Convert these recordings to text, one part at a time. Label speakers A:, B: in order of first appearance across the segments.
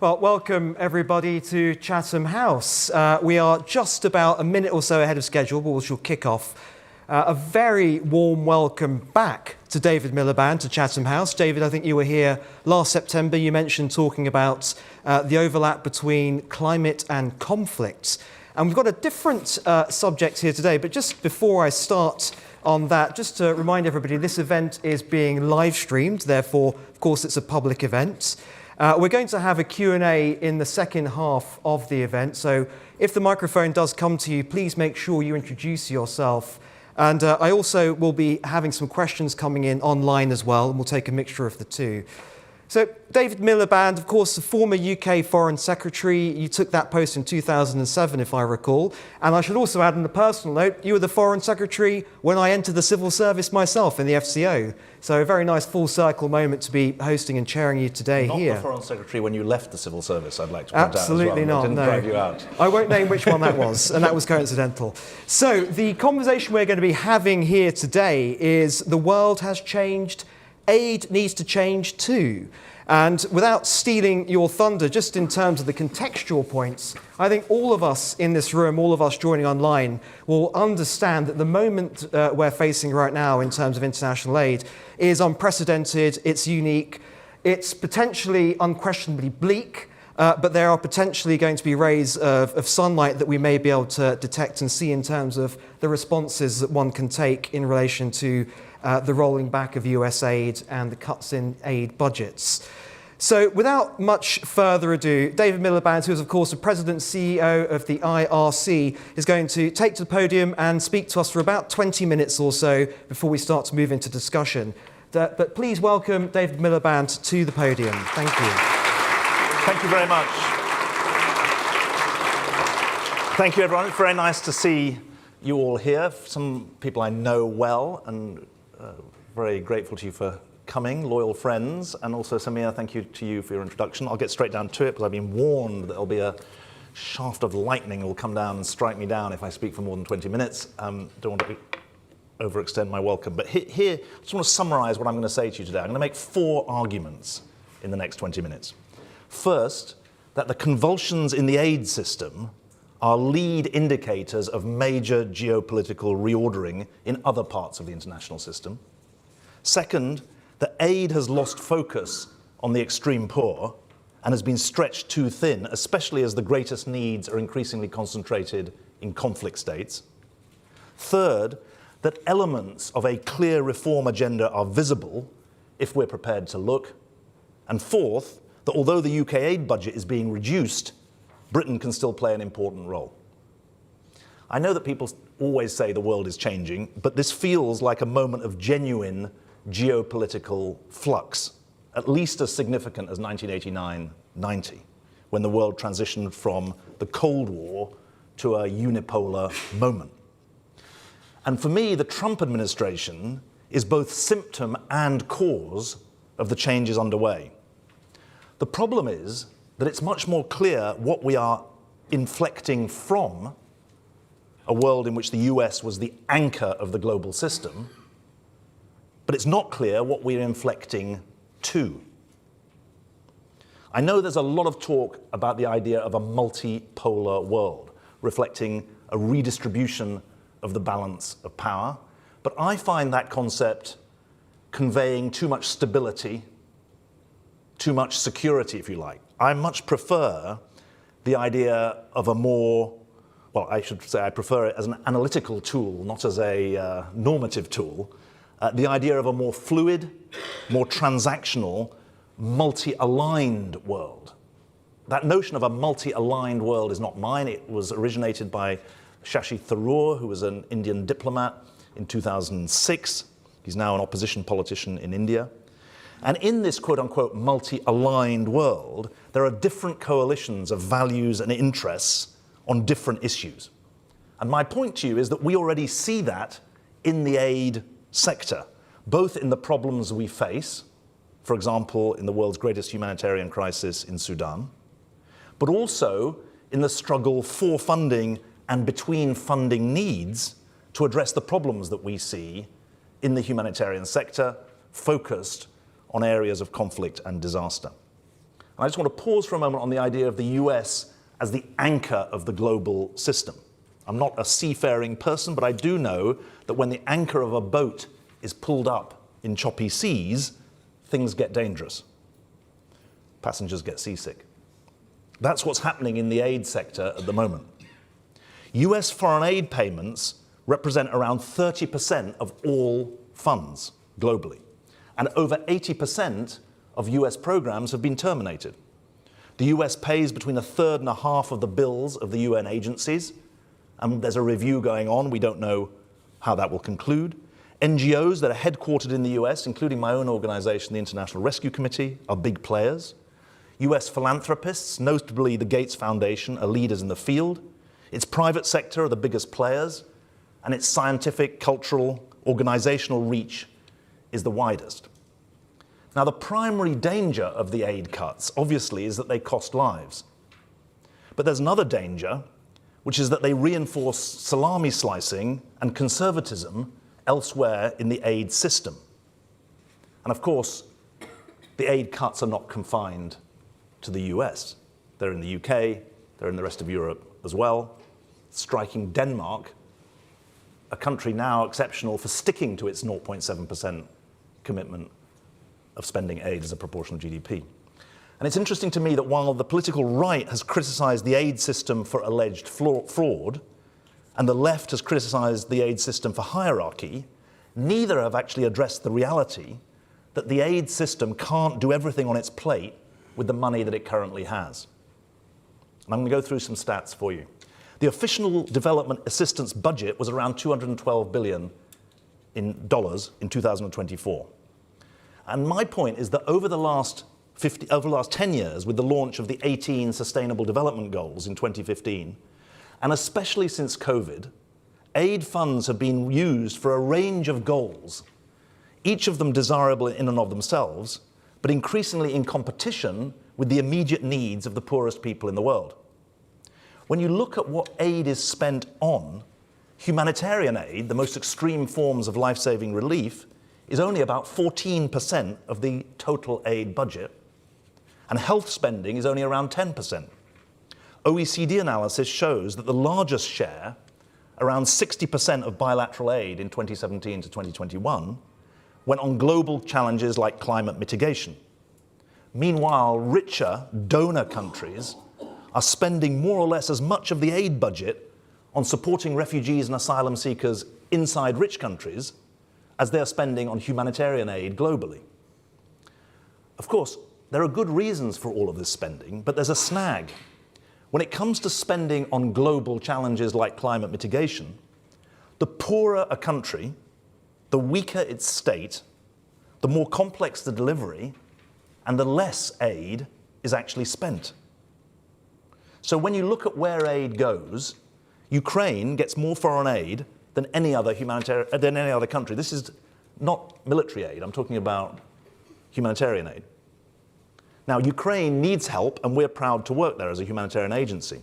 A: Well, welcome everybody to Chatham House. We are just about a minute or so ahead of schedule, which will kick off. A very warm welcome back to David Miliband to Chatham House. David, I think you were here last September. You mentioned talking about the overlap between climate and conflict. And we've got a different subject here today, but just before I start on that, just to remind everybody, this event is being live streamed, therefore, of course, it's a public event. We're going to have a Q&A in the second half of the event, so if the microphone does come to you, please make sure you introduce yourself. And I also will be having some questions coming in online as well, and we'll take a mixture of the two. So David Miliband, of course, the former UK Foreign Secretary. You took that post in 2007, if I recall. And I should also add on a personal note, you were the Foreign Secretary when I entered the civil service myself in the FCO. So a very nice full circle moment to be hosting and chairing you today here.
B: Not the Foreign Secretary when you left the civil service, I'd like to point
A: Absolutely
B: out as well.
A: not,
B: Didn't
A: no.
B: drive you out.
A: I won't name which one that was, and that was coincidental. So the conversation we're going to be having here today is the world has changed, aid needs to change too. And without stealing your thunder, just in terms of the contextual points, I think all of us in this room, all of us joining online, will understand that the moment we're facing right now in terms of international aid is unprecedented, it's unique, it's potentially unquestionably bleak, but there are potentially going to be rays of sunlight that we may be able to detect and see in terms of the responses that one can take in relation to the rolling back of USAID and the cuts in aid budgets. So without much further ado, David Miliband, who is of course the President and CEO of the IRC, is going to take to the podium and speak to us for about 20 minutes or so before we start to move into discussion. But please welcome David Miliband to the podium. Thank you.
B: Thank you very much. Thank you, everyone. It's very nice to see you all here. Some people I know well, and very grateful to you for coming, loyal friends. And also, Samir, thank you to you for your introduction. I'll get straight down to it because I've been warned that there'll be a shaft of lightning that will come down and strike me down if I speak for more than 20 minutes. Don't want to overextend my welcome. But here, I just want to summarize what I'm going to say to you today. I'm going to make 4 arguments in the next 20 minutes. First, that the convulsions in the aid system are lead indicators of major geopolitical reordering in other parts of the international system. Second, that aid has lost focus on the extreme poor and has been stretched too thin, especially as the greatest needs are increasingly concentrated in conflict states. Third, that elements of a clear reform agenda are visible if we're prepared to look. And fourth, that although the UK aid budget is being reduced, Britain can still play an important role. I know that people always say the world is changing, but this feels like a moment of genuine geopolitical flux, at least as significant as 1989-90, when the world transitioned from the Cold War to a unipolar moment. And for me, the Trump administration is both symptom and cause of the changes underway. The problem is that it's much more clear what we are inflecting from, a world in which the US was the anchor of the global system, but it's not clear what we're inflecting to. I know there's a lot of talk about the idea of a multipolar world, reflecting a redistribution of the balance of power, but I find that concept conveying too much stability, too much security, if you like. I much prefer the idea of a more, well, I should say I prefer it as an analytical tool, not as a normative tool, the idea of a more fluid, more transactional, multi-aligned world. That notion of a multi-aligned world is not mine. It was originated by Shashi Tharoor, who was an Indian diplomat in 2006. He's now an opposition politician in India. And in this quote-unquote multi-aligned world, there are different coalitions of values and interests on different issues. And my point to you is that we already see that in the aid sector, both in the problems we face, for example, in the world's greatest humanitarian crisis in Sudan, but also in the struggle for funding and between funding needs to address the problems that we see in the humanitarian sector, focused on areas of conflict and disaster. And I just want to pause for a moment on the idea of the US as the anchor of the global system. I'm not a seafaring person, but I do know that when the anchor of a boat is pulled up in choppy seas, things get dangerous. Passengers get seasick. That's what's happening in the aid sector at the moment. US foreign aid payments represent around 30% of all funds globally. And over 80% of US programs have been terminated. The US pays between a third and a half of the bills of the UN agencies, and there's a review going on. We don't know how that will conclude. NGOs that are headquartered in the US, including my own organization, the International Rescue Committee, are big players. US philanthropists, notably the Gates Foundation, are leaders in the field. Its private sector are the biggest players, and its scientific, cultural, organizational reach is the widest. Now, the primary danger of the aid cuts, obviously, is that they cost lives. But there's another danger, which is that they reinforce salami slicing and conservatism elsewhere in the aid system. And of course, the aid cuts are not confined to the US. They're in the UK, they're in the rest of Europe as well, striking Denmark, a country now exceptional for sticking to its 0.7% commitment of spending aid as a proportion of GDP. And it's interesting to me that while the political right has criticized the aid system for alleged fraud, and the left has criticized the aid system for hierarchy, neither have actually addressed the reality that the aid system can't do everything on its plate with the money that it currently has. And I'm going to go through some stats for you. The official development assistance budget was around $212 billion in 2024. And my point is that over the last 10 years, with the launch of the 18 Sustainable Development Goals in 2015, and especially since COVID, aid funds have been used for a range of goals, each of them desirable in and of themselves, but increasingly in competition with the immediate needs of the poorest people in the world. When you look at what aid is spent on, humanitarian aid, the most extreme forms of life-saving relief, is only about 14% of the total aid budget, and health spending is only around 10%. OECD analysis shows that the largest share, around 60% of bilateral aid in 2017 to 2021, went on global challenges like climate mitigation. Meanwhile, richer donor countries are spending more or less as much of the aid budget on supporting refugees and asylum seekers inside rich countries as they're spending on humanitarian aid globally. Of course, there are good reasons for all of this spending, but there's a snag. When it comes to spending on global challenges like climate mitigation, the poorer a country, the weaker its state, the more complex the delivery, and the less aid is actually spent. So when you look at where aid goes, Ukraine gets more foreign aid than any other country. This is not military aid, I'm talking about humanitarian aid. Now, Ukraine needs help, and we're proud to work there as a humanitarian agency.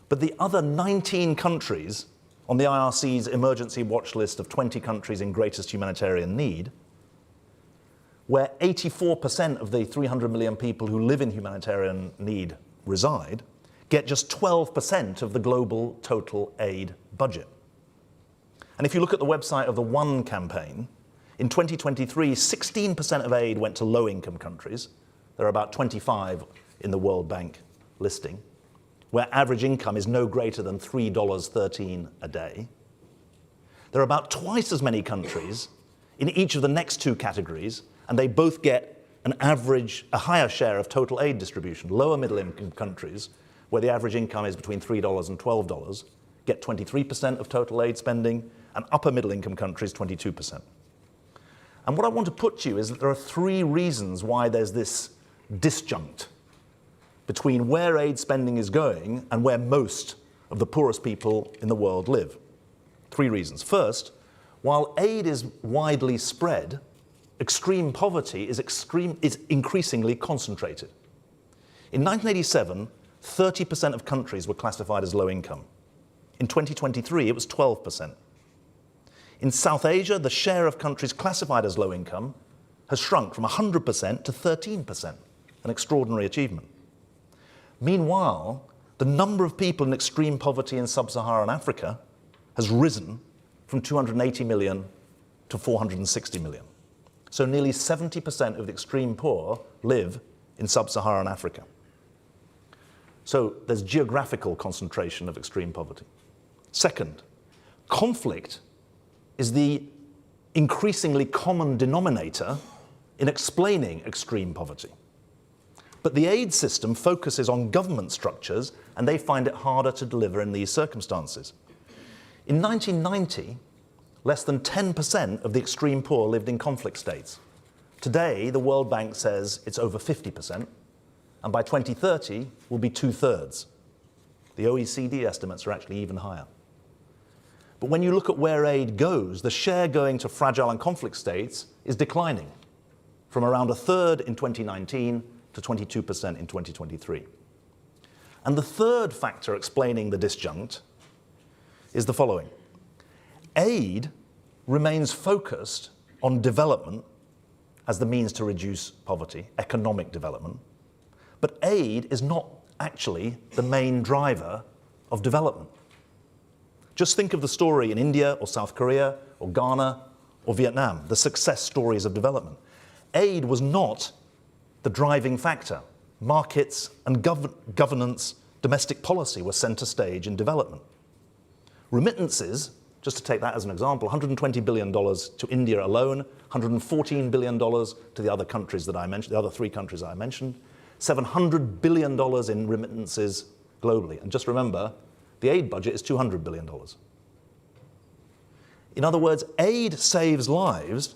B: But the other 19 countries on the IRC's emergency watch list of 20 countries in greatest humanitarian need, where 84% of the 300 million people who live in humanitarian need reside, get just 12% of the global total aid budget. And if you look at the website of the One campaign, in 2023, 16% of aid went to low-income countries. There are about 25 in the World Bank listing, where average income is no greater than $3.13 a day. There are about twice as many countries in each of the next two categories, and they both get a higher share of total aid distribution. Lower middle income countries, where the average income is between $3 and $12, get 23% of total aid spending, and upper middle income countries, 22%. And what I want to put to you is that there are three reasons why there's this disjunct between where aid spending is going and where most of the poorest people in the world live. Three reasons. First, while aid is widely spread, extreme poverty is increasingly concentrated. In 1987, 30% of countries were classified as low income. In 2023, it was 12%. In South Asia, the share of countries classified as low income has shrunk from 100% to 13%. an extraordinary achievement. Meanwhile, the number of people in extreme poverty in sub-Saharan Africa has risen from 280 million to 460 million. So nearly 70% of the extreme poor live in sub-Saharan Africa. So there's geographical concentration of extreme poverty. Second, conflict is the increasingly common denominator in explaining extreme poverty. But the aid system focuses on government structures, and they find it harder to deliver in these circumstances. In 1990, less than 10% of the extreme poor lived in conflict states. Today, the World Bank says it's over 50%, and by 2030, will be 2/3. The OECD estimates are actually even higher. But when you look at where aid goes, the share going to fragile and conflict states is declining from around 1/3 in 2019 to 22% in 2023. And the third factor explaining the disjunct is the following. Aid remains focused on development as the means to reduce poverty, economic development, but aid is not actually the main driver of development. Just think of the story in India or South Korea or Ghana or Vietnam, the success stories of development. Aid was not the driving factor. Markets and governance, domestic policy were center stage in development. Remittances, just to take that as an example, $120 billion to India alone, $114 billion to the other countries that I mentioned, the other three countries I mentioned, $700 billion in remittances globally. And just remember, the aid budget is $200 billion. In other words, aid saves lives,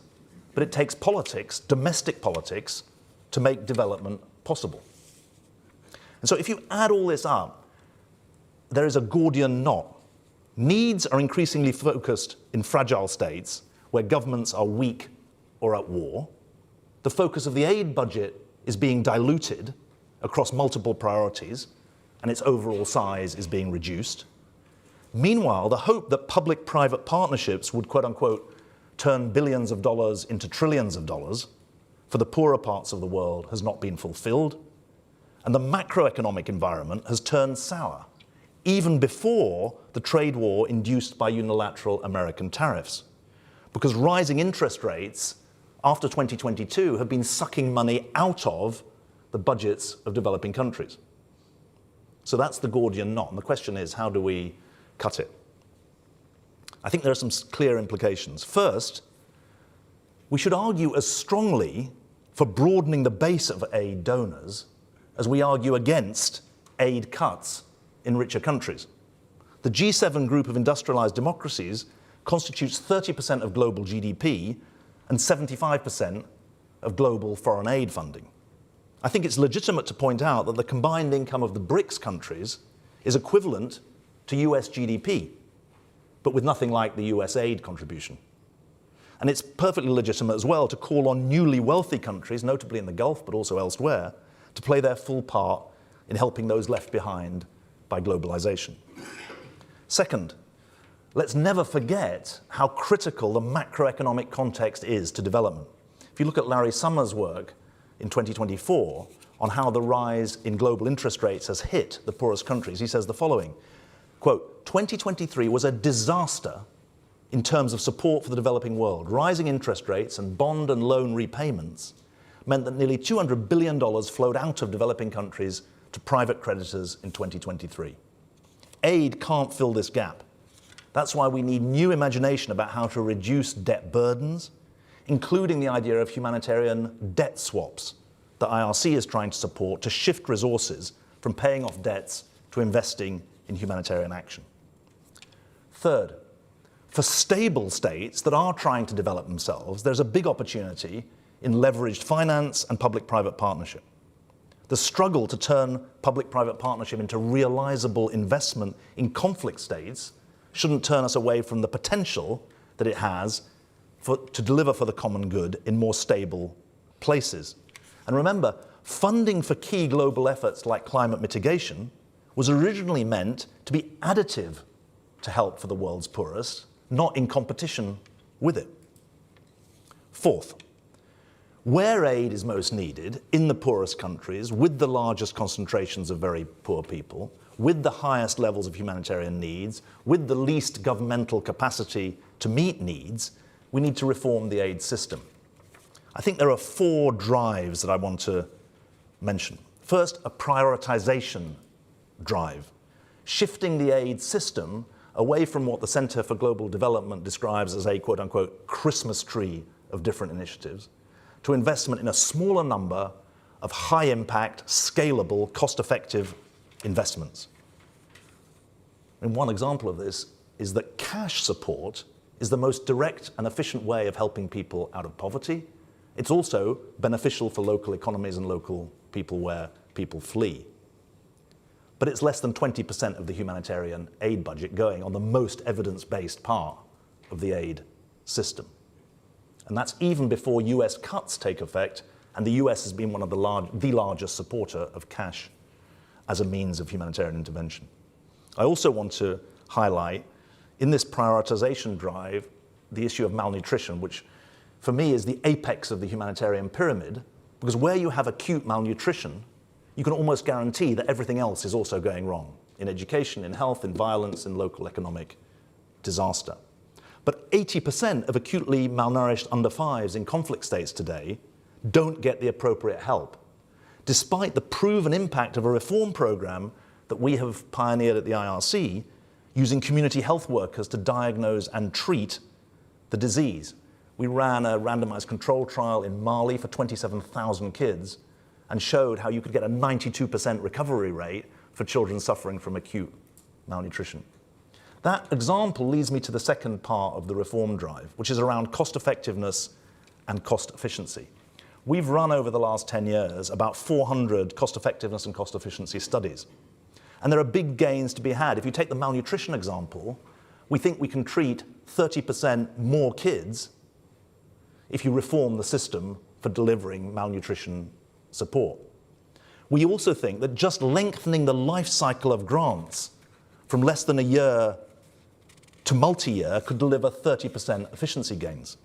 B: but it takes politics, domestic politics, to make development possible. And so if you add all this up, there is a Gordian knot. Needs are increasingly focused in fragile states where governments are weak or at war. The focus of the aid budget is being diluted across multiple priorities, and its overall size is being reduced. Meanwhile, the hope that public-private partnerships would, quote-unquote, turn billions of dollars into trillions of dollars for the poorer parts of the world has not been fulfilled, and the macroeconomic environment has turned sour, even before the trade war induced by unilateral American tariffs, because rising interest rates after 2022 have been sucking money out of the budgets of developing countries. So that's the Gordian knot, and the question is, how do we cut it? I think there are some clear implications. First, we should argue as strongly for broadening the base of aid donors as we argue against aid cuts in richer countries. The G7 group of industrialized democracies constitutes 30% of global GDP and 75% of global foreign aid funding. I think it's legitimate to point out that the combined income of the BRICS countries is equivalent to US GDP, but with nothing like the USAID contribution. And it's perfectly legitimate as well to call on newly wealthy countries, notably in the Gulf, but also elsewhere, to play their full part in helping those left behind by globalization. Second, let's never forget how critical the macroeconomic context is to development. If you look at Larry Summers' work in 2024 on how the rise in global interest rates has hit the poorest countries, he says the following, quote, 2023 was a disaster in terms of support for the developing world. Rising interest rates and bond and loan repayments meant that nearly $200 billion flowed out of developing countries to private creditors in 2023. Aid can't fill this gap. That's why we need new imagination about how to reduce debt burdens, including the idea of humanitarian debt swaps that IRC is trying to support to shift resources from paying off debts to investing in humanitarian action. Third, for stable states that are trying to develop themselves, there's a big opportunity in leveraged finance and public-private partnership. The struggle to turn public-private partnership into realizable investment in conflict states shouldn't turn us away from the potential that it has to deliver for the common good in more stable places. And remember, funding for key global efforts like climate mitigation was originally meant to be additive to help for the world's poorest, not in competition with it. Fourth, where aid is most needed, in the poorest countries, with the largest concentrations of very poor people, with the highest levels of humanitarian needs, with the least governmental capacity to meet needs, we need to reform the aid system. I think there are 4 drives that I want to mention. First, a prioritization drive, shifting the aid system away from what the Center for Global Development describes as a quote-unquote Christmas tree of different initiatives, to investment in a smaller number of high-impact, scalable, cost-effective investments. And one example of this is that cash support is the most direct and efficient way of helping people out of poverty. It's also beneficial for local economies and local people where people flee. But it's less than 20% of the humanitarian aid budget going on the most evidence-based part of the aid system. And that's even before US cuts take effect, and the US has been one of the largest supporter of cash as a means of humanitarian intervention. I also want to highlight, in this prioritization drive, the issue of malnutrition, which for me is the apex of the humanitarian pyramid, because where you have acute malnutrition, you can almost guarantee that everything else is also going wrong, in education, in health, in violence, in local economic disaster. But 80% of acutely malnourished under 5s in conflict states today don't get the appropriate help, despite the proven impact of a reform program that we have pioneered at the IRC, using community health workers to diagnose and treat the disease. We ran a randomized control trial in Mali for 27,000 kids and showed how you could get a 92% recovery rate for children suffering from acute malnutrition. That example leads me to the second part of the reform drive, which is around cost effectiveness and cost efficiency. We've run over the last 10 years about 400 cost effectiveness and cost efficiency studies. And there are big gains to be had. If you take the malnutrition example, we think we can treat 30% more kids if you reform the system for delivering malnutrition support. We also think that just lengthening the life cycle of grants from less than a year to multi-year could deliver 30% efficiency gains.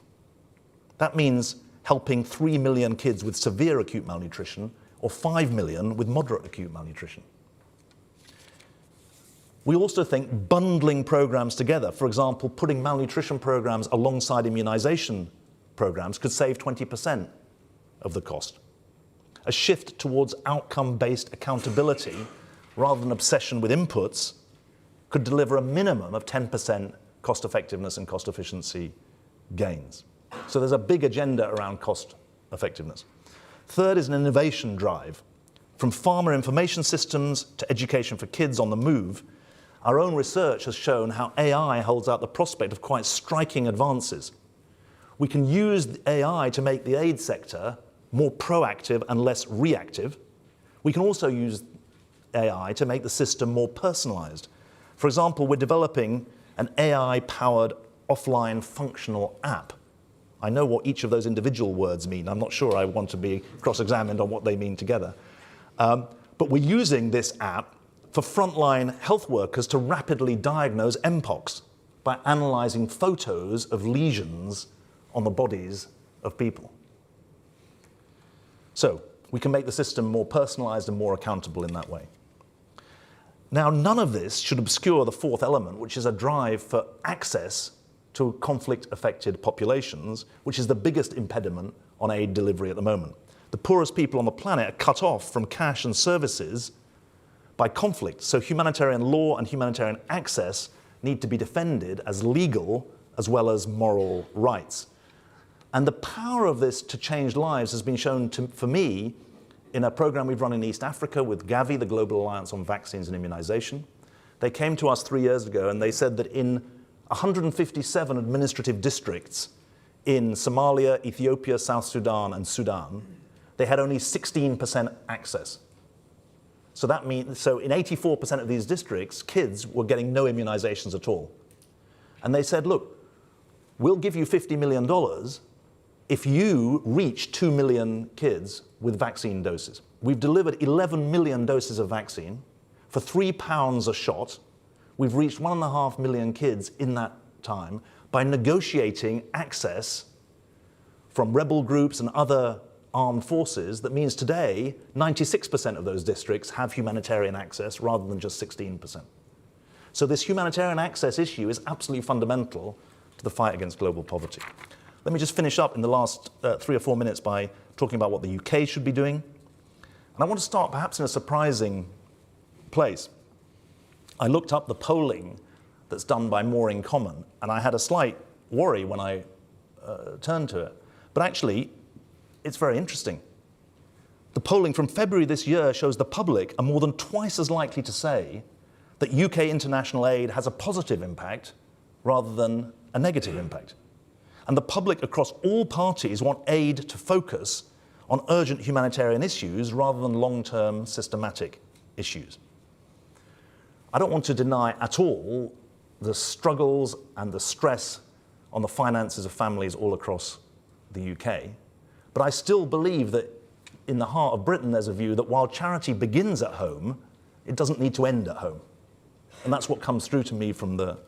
B: That means helping 3 million kids with severe acute malnutrition or 5 million with moderate acute malnutrition. We also think bundling programs together, for example, putting malnutrition programs alongside immunization programs could save 20% of the cost. A shift towards outcome-based accountability rather than obsession with inputs could deliver a minimum of 10% cost effectiveness and cost efficiency gains. So there's a big agenda around cost effectiveness. Third is an innovation drive. From farmer information systems to education for kids on the move, our own research has shown how AI holds out the prospect of quite striking advances. We can use AI to make the aid sector more proactive and less reactive. We can also use AI to make the system more personalized. For example, we're developing an AI-powered offline functional app. I know what each of those individual words mean. I'm not sure I want to be cross-examined on what they mean together. But we're using this app for frontline health workers to rapidly diagnose mpox by analyzing photos of lesions on the bodies of people. So we can make the system more personalized and more accountable in that way. Now, none of this should obscure the fourth element, which is a drive for access to conflict-affected populations, which is the biggest impediment on aid delivery at the moment. The poorest people on the planet are cut off from cash and services by conflict, so humanitarian law and humanitarian access need to be defended as legal as well as moral rights. And the power of this to change lives has been shown for me in a program we've run in East Africa with Gavi, the Global Alliance on Vaccines and Immunization. They came to us 3 years ago and they said that in 157 administrative districts in Somalia, Ethiopia, South Sudan, and Sudan, they had only 16% access. So that means, so in 84% of these districts, kids were getting no immunizations at all. And they said, look, we'll give you $50 million if you reach 2 million kids with vaccine doses. We've delivered 11 million doses of vaccine for £3 a shot. We've reached 1.5 million kids in that time by negotiating access from rebel groups and other armed forces that means today 96% of those districts have humanitarian access rather than just 16%. So this humanitarian access issue is absolutely fundamental to the fight against global poverty. Let me just finish up in the last 3 or 4 minutes by talking about what the UK should be doing. And I want to start perhaps in a surprising place. I looked up the polling that's done by More in Common, and I had a slight worry when I turned to it. But actually, it's very interesting. The polling from February this year shows the public are more than twice as likely to say that UK international aid has a positive impact rather than a negative impact. And the public across all parties want aid to focus on urgent humanitarian issues rather than long-term systematic issues. I don't want to deny at all the struggles and the stress on the finances of families all across the UK. But I still believe that in the heart of Britain there's a view that while charity begins at home, it doesn't need to end at home. And that's what comes through to me from the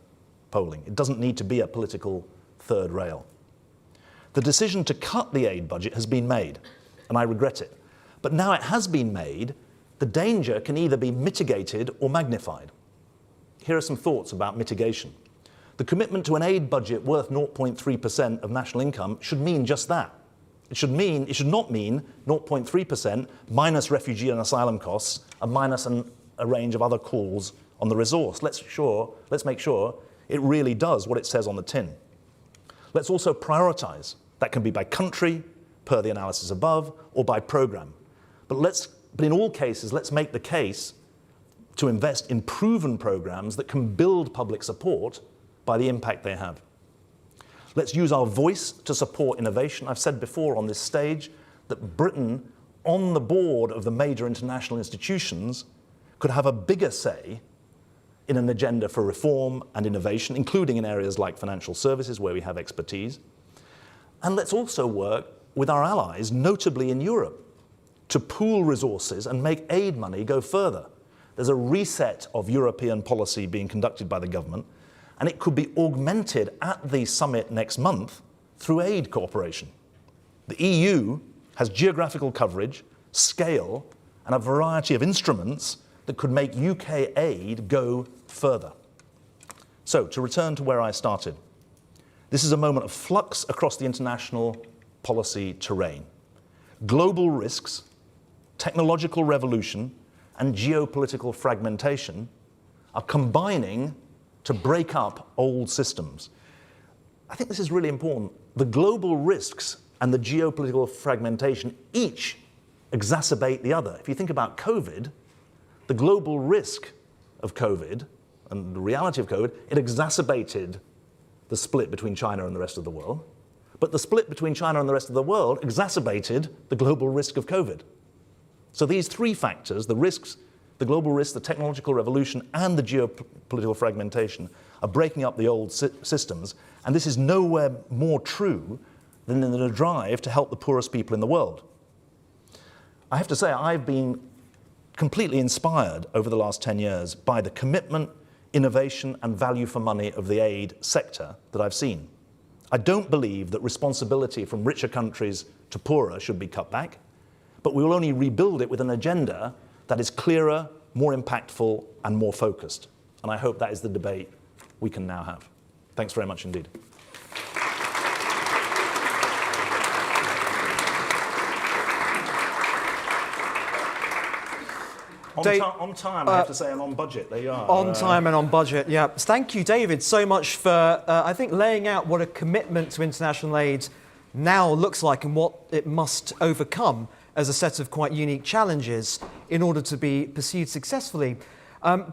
B: polling. It doesn't need to be a political third rail. The decision to cut the aid budget has been made, and I regret it. But now it has been made, the danger can either be mitigated or magnified. Here are some thoughts about mitigation. The commitment to an aid budget worth 0.3% of national income should mean just that. It should not mean 0.3% minus refugee and asylum costs and minus a range of other calls on the resource. Let's make sure it really does what it says on the tin. Let's also prioritize. That can be by country, per the analysis above, or by program. But in all cases, let's make the case to invest in proven programs that can build public support by the impact they have. Let's use our voice to support innovation. I've said before on this stage that Britain, on the board of the major international institutions, could have a bigger say in an agenda for reform and innovation, including in areas like financial services where we have expertise. And let's also work with our allies, notably in Europe, to pool resources and make aid money go further. There's a reset of European policy being conducted by the government, and it could be augmented at the summit next month through aid cooperation. The EU has geographical coverage, scale, and a variety of instruments that could make UK aid go further. So, to return to where I started, this is a moment of flux across the international policy terrain. Global risks, technological revolution, and geopolitical fragmentation are combining to break up old systems. I think this is really important. The global risks and the geopolitical fragmentation each exacerbate the other. If you think about COVID, the global risk of COVID and the reality of COVID, it exacerbated the split between China and the rest of the world. But the split between China and the rest of the world exacerbated the global risk of COVID. So these three factors, the risks, the global risk, the technological revolution, and the geopolitical fragmentation, are breaking up the old systems. And this is nowhere more true than in the drive to help the poorest people in the world. I have to say, I've been completely inspired over the last 10 years by the commitment, innovation, and value for money of the aid sector that I've seen. I don't believe that responsibility from richer countries to poorer should be cut back, but we will only rebuild it with an agenda that is clearer, more impactful, and more focused. And I hope that is the debate we can now have. Thanks very much indeed. On time, I have to say, and on budget. There you are.
A: On time and on budget, yeah. Thank you, David, so much for, I think, laying out what a commitment to international aid now looks like and what it must overcome as a set of quite unique challenges in order to be pursued successfully.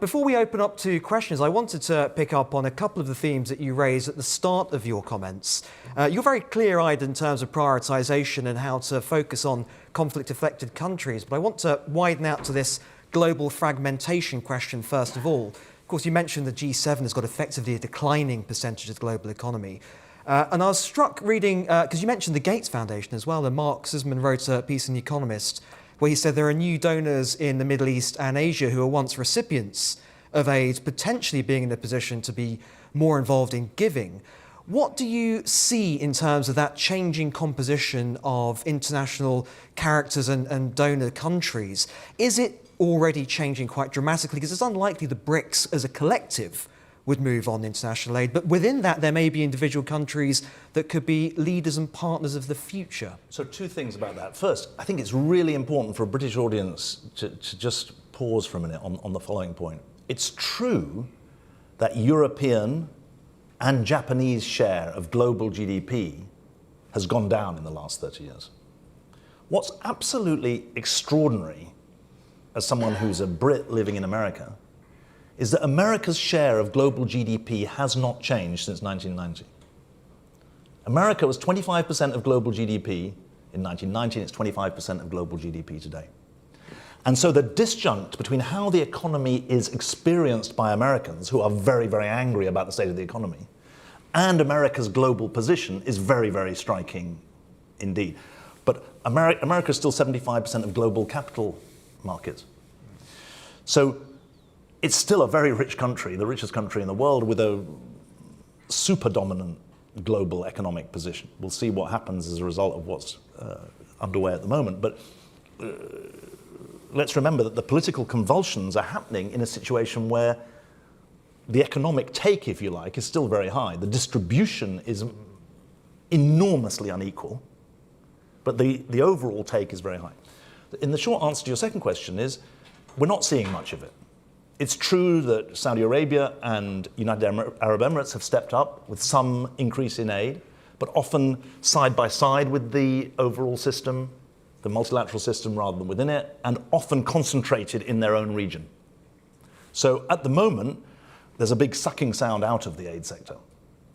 A: Before we open up to questions, I wanted to pick up on a couple of the themes that you raised at the start of your comments. You're very clear-eyed in terms of prioritisation and how to focus on conflict-affected countries, but I want to widen out to this global fragmentation question first of all. Of course, you mentioned the G7 has got effectively a declining percentage of the global economy. And I was struck reading, because you mentioned the Gates Foundation as well, and Mark Sisman wrote a piece in The Economist where he said there are new donors in the Middle East and Asia who are once recipients of aid potentially being in a position to be more involved in giving. What do you see in terms of that changing composition of international characters and donor countries? Is it already changing quite dramatically? Because it's unlikely the BRICS as a collective would move on international aid, but within that there may be individual countries that could be leaders and partners of the future.
B: So 2 things about that. First, I think it's really important for a British audience to just pause for a minute on the following point. It's true that European and Japanese share of global GDP has gone down in the last 30 years. What's absolutely extraordinary, as someone who's a Brit living in America, is that America's share of global GDP has not changed since 1990. America was 25% of global GDP in 1990, and it's 25% of global GDP today. And so the disjunct between how the economy is experienced by Americans, who are very, very angry about the state of the economy, and America's global position is very, very striking indeed. But America is still 75% of global capital markets. So it's still a very rich country, the richest country in the world, with a super dominant global economic position. We'll see what happens as a result of what's underway at the moment. But let's remember that the political convulsions are happening in a situation where the economic take, if you like, is still very high. The distribution is enormously unequal, but the overall take is very high. In the short answer to your second question is, we're not seeing much of it. It's true that Saudi Arabia and United Arab Emirates have stepped up with some increase in aid, but often side by side with the overall system, the multilateral system rather than within it, and often concentrated in their own region. So at the moment, there's a big sucking sound out of the aid sector,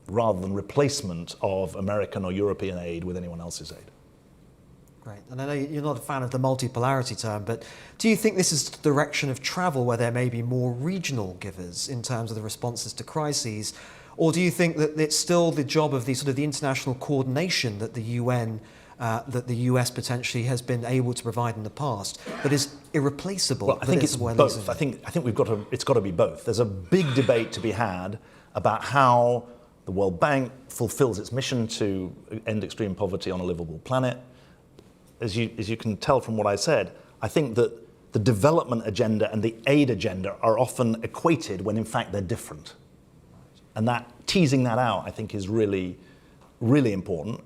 B: rather than replacement of American or European aid with anyone else's aid.
A: Great. And I know you're not a fan of the multipolarity term, but do you think this is the direction of travel where there may be more regional givers in terms of the responses to crises? Or do you think that it's still the job of the sort of the international coordination that the UN, that the US potentially has been able to provide in the past, that is irreplaceable?
B: Well, I think it's both. I think it's got to be both. There's a big debate to be had about how the World Bank fulfills its mission to end extreme poverty on a livable planet. As you can tell from what I said, I think that the development agenda and the aid agenda are often equated when in fact they're different. And that teasing that out, I think, is really, really important.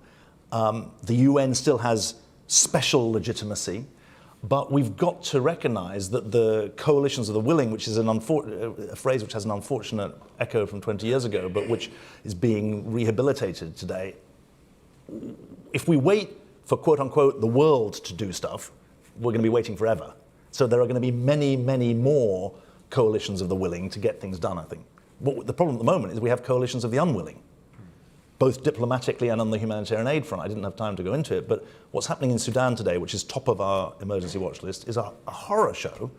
B: The UN still has special legitimacy, but we've got to recognize that the coalitions of the willing, which is a phrase which has an unfortunate echo from 20 years ago, but which is being rehabilitated today, if we wait for quote-unquote the world to do stuff, we're going to be waiting forever. So there are going to be many, many more coalitions of the willing to get things done, I think. The problem at the moment is we have coalitions of the unwilling, both diplomatically and on the humanitarian aid front. I didn't have time to go into it, but what's happening in Sudan today, which is top of our emergency watch list, is a horror show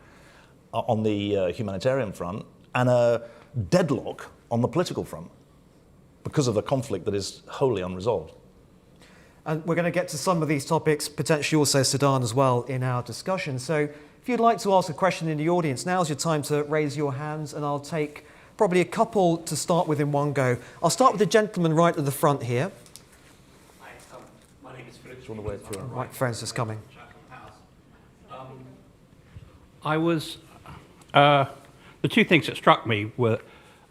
B: on the humanitarian front and a deadlock on the political front because of the conflict that is wholly unresolved.
A: And we're going to get to some of these topics, potentially also Sudan as well, in our discussion. So if you'd like to ask a question in the audience, now's your time to raise your hands, and I'll take probably a couple to start with in one go. I'll start with the gentleman right at the front here.
C: Hi, my name is Philip.
B: Do you want to wait for a
A: microphone's just coming?
C: Chatham House. The two things that struck me were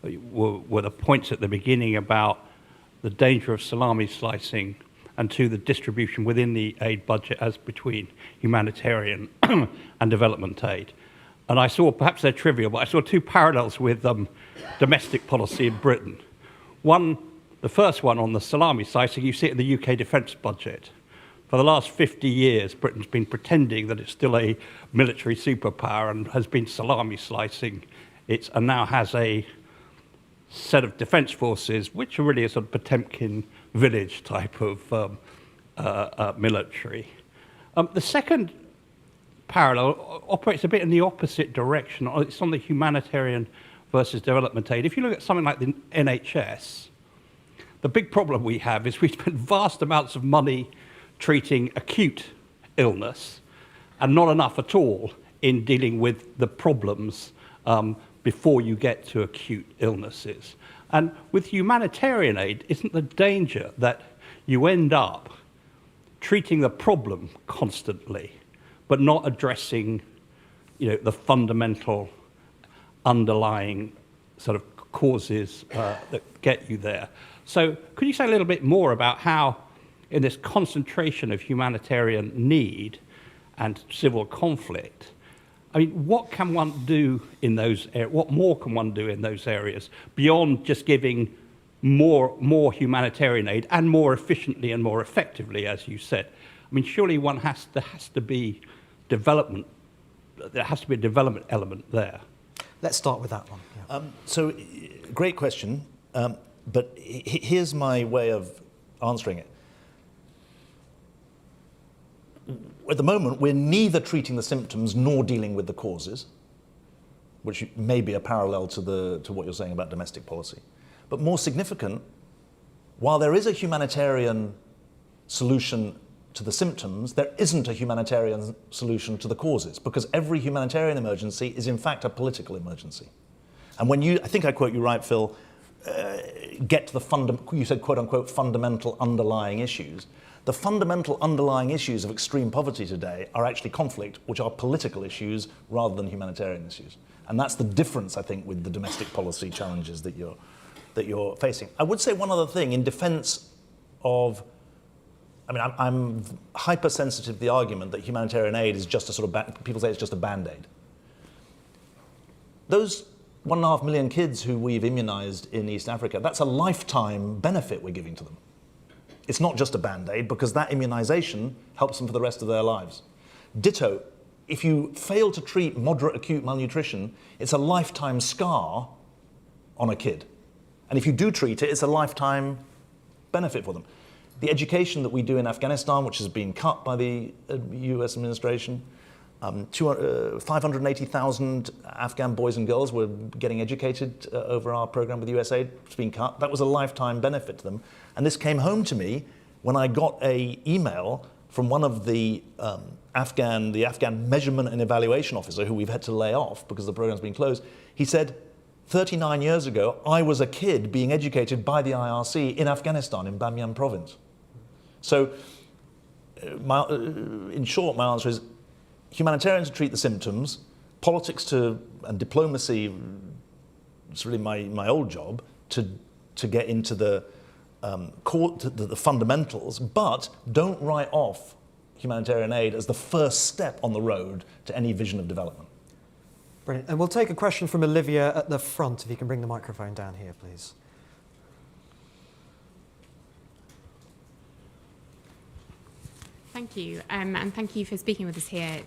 C: the points at the beginning about the danger of salami slicing, and to the distribution within the aid budget as between humanitarian and development aid. And I saw, perhaps they're trivial, but I saw two parallels with domestic policy in Britain. One, the first one on the salami slicing, you see it in the UK defence budget. For the last 50 years, Britain's been pretending that it's still a military superpower and has been salami slicing it, and now has a set of defence forces, which are really a sort of Potemkin village type of military. The second parallel operates a bit in the opposite direction. It's on the humanitarian versus development aid. If you look at something like the NHS, the big problem we have is we spend vast amounts of money treating acute illness and not enough at all in dealing with the problems before you get to acute illnesses. And with humanitarian aid, isn't the danger that you end up treating the problem constantly, but not addressing, the fundamental underlying sort of causes that get you there? So could you say a little bit more about how, in this concentration of humanitarian need and civil conflict, what can one do in those areas? What more can one do in those areas beyond just giving more humanitarian aid and more efficiently and more effectively, as you said? Surely there has to be development. There has to be a development element there.
A: Let's start with that one. Yeah.
B: So, great question. But here's my way of answering it. At the moment, we're neither treating the symptoms nor dealing with the causes, which may be a parallel to what you're saying about domestic policy. But more significant, while there is a humanitarian solution to the symptoms, there isn't a humanitarian solution to the causes, because every humanitarian emergency is in fact a political emergency. And when I think I quote you right, Phil, get to you said quote unquote fundamental underlying issues. The fundamental underlying issues of extreme poverty today are actually conflict, which are political issues rather than humanitarian issues. And that's the difference, I think, with the domestic policy challenges that you're facing. I would say one other thing in defense of, I'm hypersensitive to the argument that humanitarian aid is just a sort of, people say it's just a band-aid. Those 1.5 million kids who we've immunized in East Africa, that's a lifetime benefit we're giving to them. It's not just a band-aid, because that immunization helps them for the rest of their lives. Ditto, if you fail to treat moderate acute malnutrition, it's a lifetime scar on a kid. And if you do treat it, it's a lifetime benefit for them. The education that we do in Afghanistan, which has been cut by the US administration, 580,000 Afghan boys and girls were getting educated over our program with USAID. It's been cut. That was a lifetime benefit to them. And this came home to me when I got an email from one of the Afghan measurement and evaluation officer, who we've had to lay off because the program's been closed. He said, 39 years ago, I was a kid being educated by the IRC in Afghanistan, in Bamyan province. So, in short, my answer is, humanitarians to treat the symptoms, politics and diplomacy, it's really my old job, to get into the fundamentals, but don't write off humanitarian aid as the first step on the road to any vision of development.
A: Brilliant. And we'll take a question from Olivia at the front, if you can bring the microphone down here, please.
D: Thank you, and thank you for speaking with us here.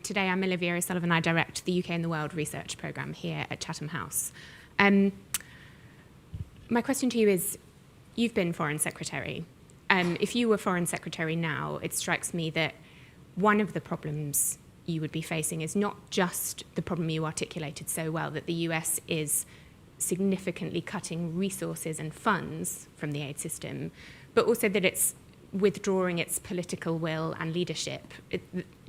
D: Today I'm Olivia O'Sullivan. I direct the UK and the World Research Programme here at Chatham House. My question to you is, you've been Foreign Secretary. If you were Foreign Secretary now, it strikes me that one of the problems you would be facing is not just the problem you articulated so well, that the US is significantly cutting resources and funds from the aid system, but also that it's withdrawing its political will and leadership.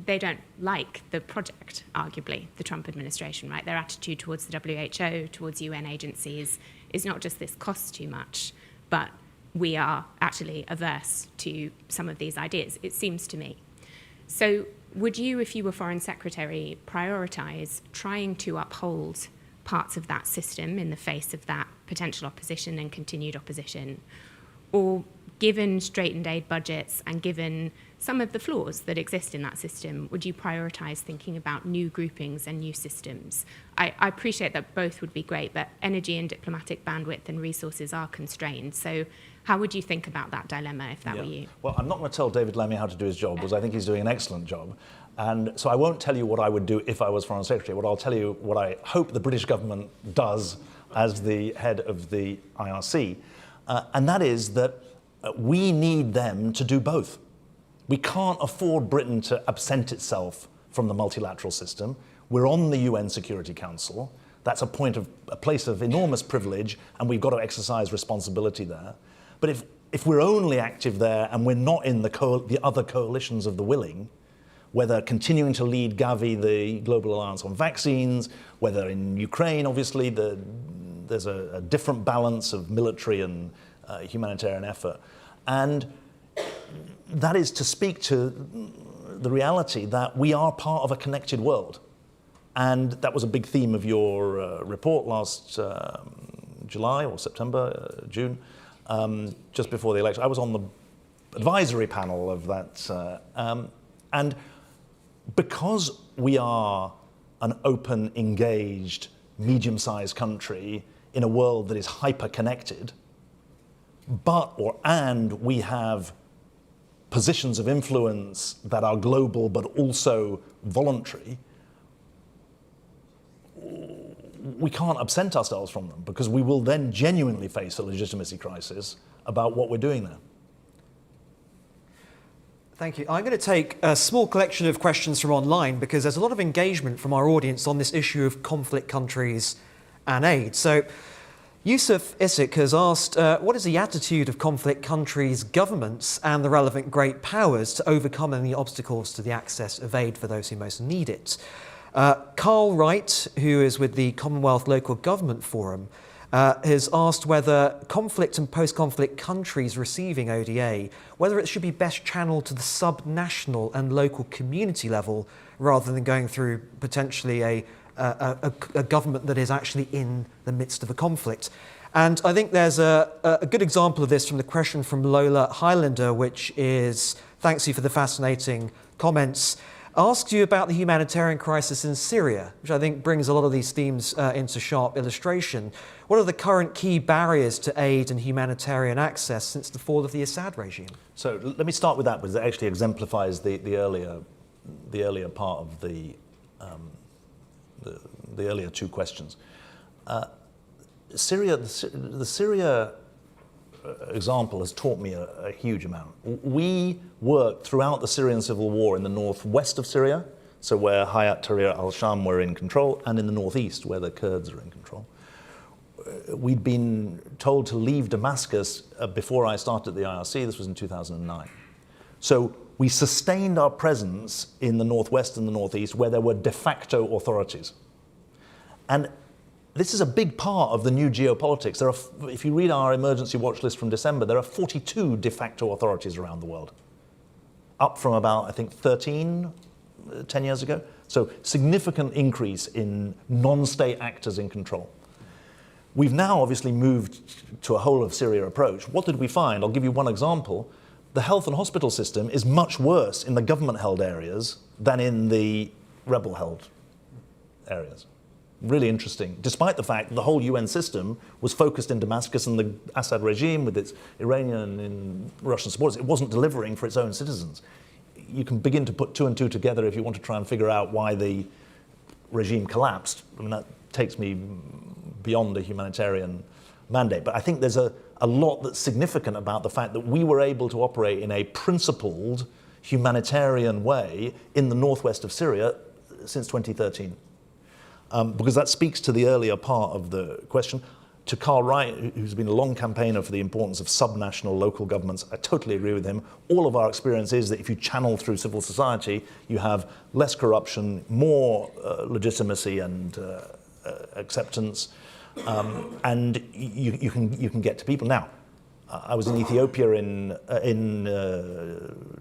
D: They don't like the project, arguably, the Trump administration, right? Their attitude towards the WHO, towards UN agencies, is not just this costs too much, but we are actually averse to some of these ideas, it seems to me. So would you, if you were Foreign Secretary, prioritise trying to uphold parts of that system in the face of that potential opposition and continued opposition? Or, given straightened aid budgets and given some of the flaws that exist in that system, would you prioritise thinking about new groupings and new systems? I appreciate that both would be great, but energy and diplomatic bandwidth and resources are constrained. So how would you think about that dilemma if that were you?
B: Well, I'm not going to tell David Lammy how to do his job, because I think he's doing an excellent job. And so I won't tell you what I would do if I was Foreign Secretary. What I'll tell you what I hope the British government does as the head of the IRC. And that is that we need them to do both. We can't afford Britain to absent itself from the multilateral system. We're on the UN Security Council. That's a place of enormous privilege, and we've got to exercise responsibility there. But if we're only active there and we're not in the other coalitions of the willing, whether continuing to lead Gavi, the Global Alliance on Vaccines, whether in Ukraine, obviously, the there's a different balance of military and humanitarian effort. And that is to speak to the reality that we are part of a connected world. And that was a big theme of your report last July or September, June, just before the election. I was on the advisory panel of that. And because we are an open, engaged, medium-sized country in a world that is hyper-connected, and we have positions of influence that are global but also voluntary, we can't absent ourselves from them, because we will then genuinely face a legitimacy crisis about what we're doing there.
A: Thank you. I'm going to take a small collection of questions from online, because there's a lot of engagement from our audience on this issue of conflict countries and aid. So Yusuf Isik has asked, what is the attitude of conflict countries' governments and the relevant great powers to overcome any obstacles to the access of aid for those who most need it? Carl Wright, who is with the Commonwealth Local Government Forum, has asked whether conflict and post-conflict countries receiving ODA, whether it should be best channeled to the sub-national and local community level rather than going through potentially a government that is actually in the midst of a conflict. And I think there's a good example of this from the question from Lola Highlander, which is, thanks you for the fascinating comments, asked you about the humanitarian crisis in Syria, which I think brings a lot of these themes into sharp illustration. What are the current key barriers to aid and humanitarian access since the fall of the Assad regime? So
B: let me start with that, because it actually exemplifies the earlier part of the earlier two questions. Syria, the Syria example has taught me a huge amount. We worked throughout the Syrian civil war in the northwest of Syria, so where Hayat Tahrir al-Sham were in control, and in the northeast, where the Kurds are in control. We'd been told to leave Damascus before I started the IRC. This was in 2009. So we sustained our presence in the northwest and the northeast, where there were de facto authorities. And this is a big part of the new geopolitics. There are, if you read our emergency watch list from December, there are 42 de facto authorities around the world, up from about, I think, 13, 10 years ago. So significant increase in non-state actors in control. We've now obviously moved to a whole of Syria approach. What did we find? I'll give you one example. The health and hospital system is much worse in the government-held areas than in the rebel-held areas. Really interesting, despite the fact that the whole UN system was focused in Damascus, and the Assad regime with its Iranian and Russian supporters, it wasn't delivering for its own citizens. You can begin to put two and two together if you want to try and figure out why the regime collapsed. I mean, that takes me beyond a humanitarian mandate. But I think there's a lot that's significant about the fact that we were able to operate in a principled humanitarian way in the northwest of Syria since 2013. Because that speaks to the earlier part of the question. To Carl Wright, who's been a long campaigner for the importance of subnational local governments, I totally agree with him. All of our experience is that if you channel through civil society, you have less corruption, more legitimacy and acceptance, and you can get to people. Now, I was in Ethiopia in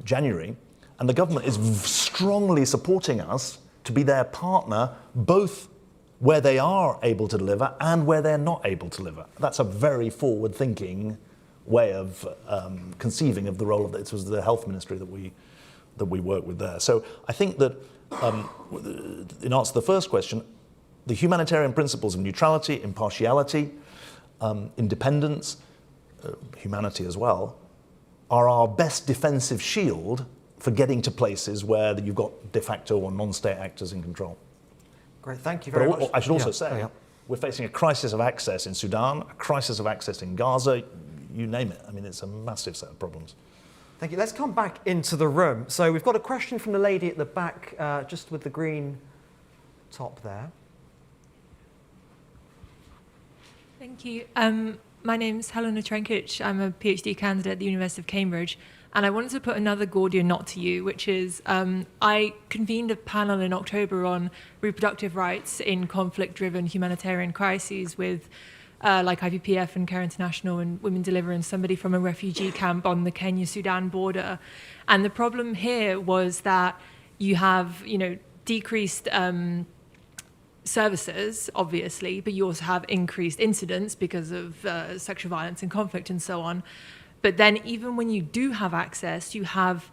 B: January, and the government is strongly supporting us to be their partner, both where they are able to deliver and where they're not able to deliver. That's a very forward-thinking way of conceiving of the role of it. Was the health ministry that we work with there. So I think that, in answer to the first question, the humanitarian principles of neutrality, impartiality, independence, humanity as well, are our best defensive shield for getting to places where you've got de facto or non-state actors in control.
A: Great, thank you very much.
B: I should also say, we're facing a crisis of access in Sudan, a crisis of access in Gaza, you name it. I mean, it's a massive set of problems.
A: Thank you. Let's come back into the room. So we've got a question from the lady at the back, just with the green top there.
E: Thank you. My name's Helena Trenkic. I'm a PhD candidate at the University of Cambridge. And I wanted to put another Gordian knot to you, which is I convened a panel in October on reproductive rights in conflict-driven humanitarian crises with like IPPF and Care International and Women Deliver, and somebody from a refugee camp on the Kenya-Sudan border. And the problem here was that you have, decreased services, obviously, but you also have increased incidents because of sexual violence and conflict and so on. But then even when you do have access, you have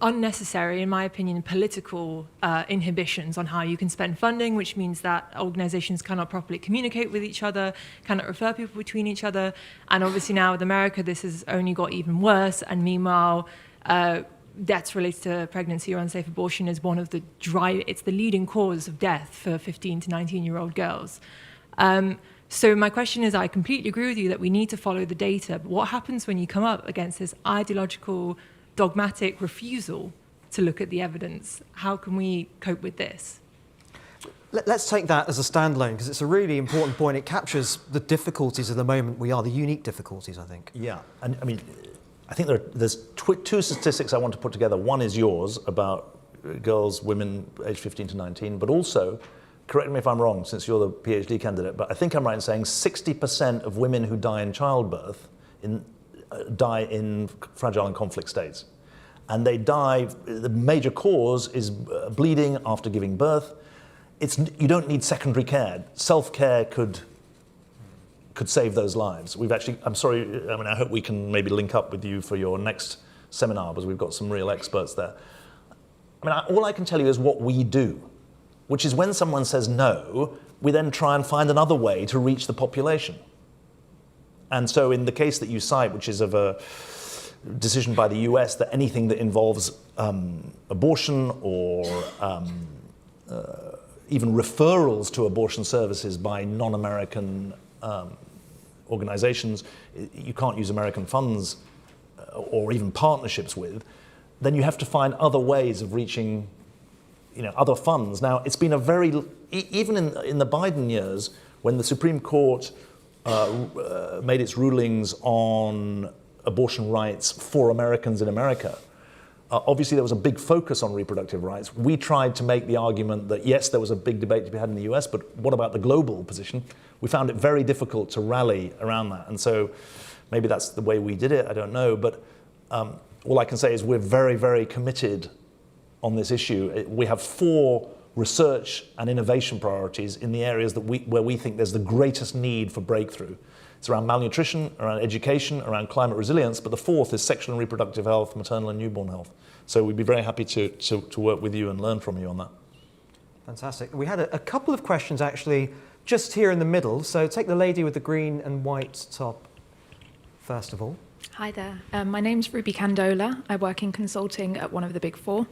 E: unnecessary, in my opinion, political inhibitions on how you can spend funding, which means that organizations cannot properly communicate with each other, cannot refer people between each other. And obviously now with America, this has only got even worse. And meanwhile, deaths related to pregnancy or unsafe abortion is one of it's the leading cause of death for 15 to 19-year-old girls. So my question is, I completely agree with you that we need to follow the data, but what happens when you come up against this ideological, dogmatic refusal to look at the evidence? How can we cope with this?
A: Let's take that as a standalone, because it's a really important point. It captures the difficulties of the moment we are, the unique difficulties, I think.
B: Yeah, and I mean, I think there's two statistics I want to put together. One is yours about girls, women aged 15 to 19, but also, correct me if I'm wrong, since you're the PhD candidate, but I think I'm right in saying 60% of women who die in childbirth die in fragile and conflict states. And they die, the major cause is bleeding after giving birth. You don't need secondary care. Self-care could save those lives. I'm sorry, I mean, I hope we can maybe link up with you for your next seminar, because we've got some real experts there. I mean, all I can tell you is what we do, which is when someone says no, we then try and find another way to reach the population. And so in the case that you cite, which is of a decision by the US that anything that involves abortion or even referrals to abortion services by non-American organizations, you can't use American funds or even partnerships with, then you have to find other ways of reaching other funds. Now, it's been even in the Biden years, when the Supreme Court made its rulings on abortion rights for Americans in America, obviously there was a big focus on reproductive rights. We tried to make the argument that yes, there was a big debate to be had in the US, but what about the global position? We found it very difficult to rally around that. And so maybe that's the way we did it, I don't know. But all I can say is we're very, very committed on this issue. We have 4 research and innovation priorities in the areas where we think there's the greatest need for breakthrough. It's around malnutrition, around education, around climate resilience, but the 4th is sexual and reproductive health, maternal and newborn health. So we'd be very happy to work with you and learn from you on that.
A: Fantastic. We had a couple of questions actually just here in the middle. So take the lady with the green and white top first of all.
F: Hi there. My name's Ruby Candola. I work in consulting at one of the big 4.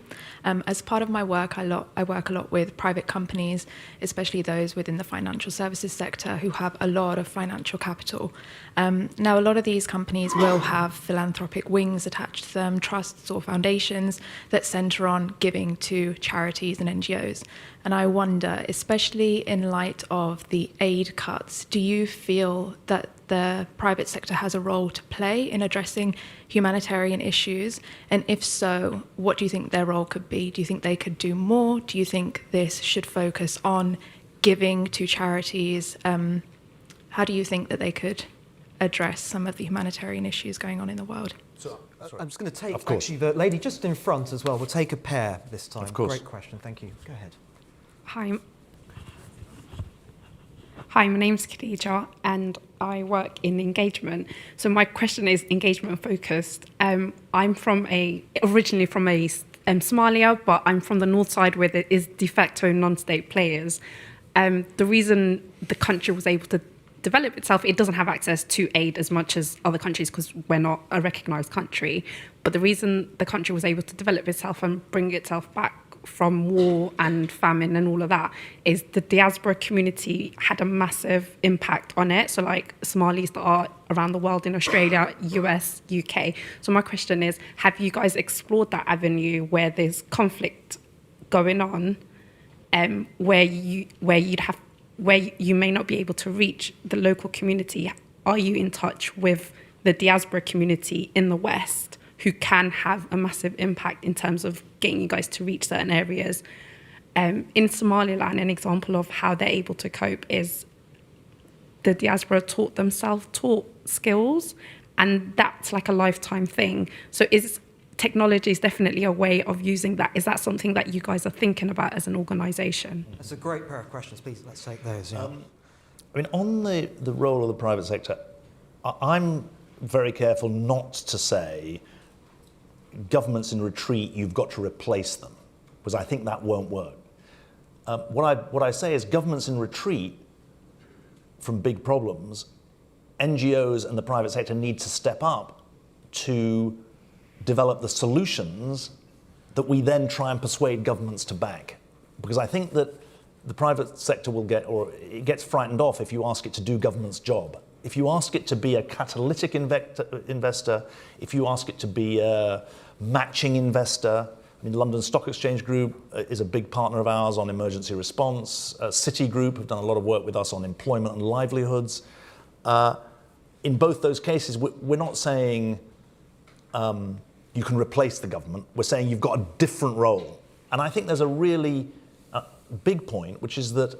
F: As part of my work, I work a lot with private companies, especially those within the financial services sector who have a lot of financial capital. Now, a lot of these companies will have philanthropic wings attached to them, trusts or foundations that center on giving to charities and NGOs. And I wonder, especially in light of the aid cuts, do you feel that the private sector has a role to play in addressing humanitarian issues? And if so, what do you think their role could be? Do you think they could do more? Do you think this should focus on giving to charities? How do you think that they could address some of the humanitarian issues going on in the world?
A: So, I'm just going to take actually the lady just in front as well. We'll take a pair this time.
B: Of course.
A: Great question. Thank you. Go ahead.
G: Hi, my name's Khadija and I work in engagement. So my question is engagement focused. I'm originally from Somalia, but I'm from the north side where there is de facto non-state players. The reason the country was able to develop itself, it doesn't have access to aid as much as other countries because we're not a recognised country. But the reason the country was able to develop itself and bring itself back from war and famine and all of that is the diaspora community had a massive impact on it. So like Somalis that are around the world in Australia, US, UK. So my question is, have you guys explored that avenue where there's conflict going on, where you may not be able to reach the local community? Are you in touch with the diaspora community in the West who can have a massive impact in terms of getting you guys to reach certain areas? In Somaliland, an example of how they're able to cope is the diaspora taught them self-taught skills, and that's like a lifetime thing. So technology is definitely a way of using that. Is that something that you guys are thinking about as an organisation?
A: That's a great pair of questions. Please, let's take those. Yeah.
B: I mean, on the role of the private sector, I'm very careful not to say governments in retreat, you've got to replace them, because I think that won't work. What I say is governments in retreat from big problems, NGOs and the private sector need to step up to develop the solutions that we then try and persuade governments to back. Because I think that the private sector it gets frightened off if you ask it to do government's job. If you ask it to be a catalytic investor, if you ask it to be a matching investor, I mean, London Stock Exchange Group is a big partner of ours on emergency response. Citigroup have done a lot of work with us on employment and livelihoods. In both those cases, we're not saying you can replace the government. We're saying you've got a different role. And I think there's a really big point, which is that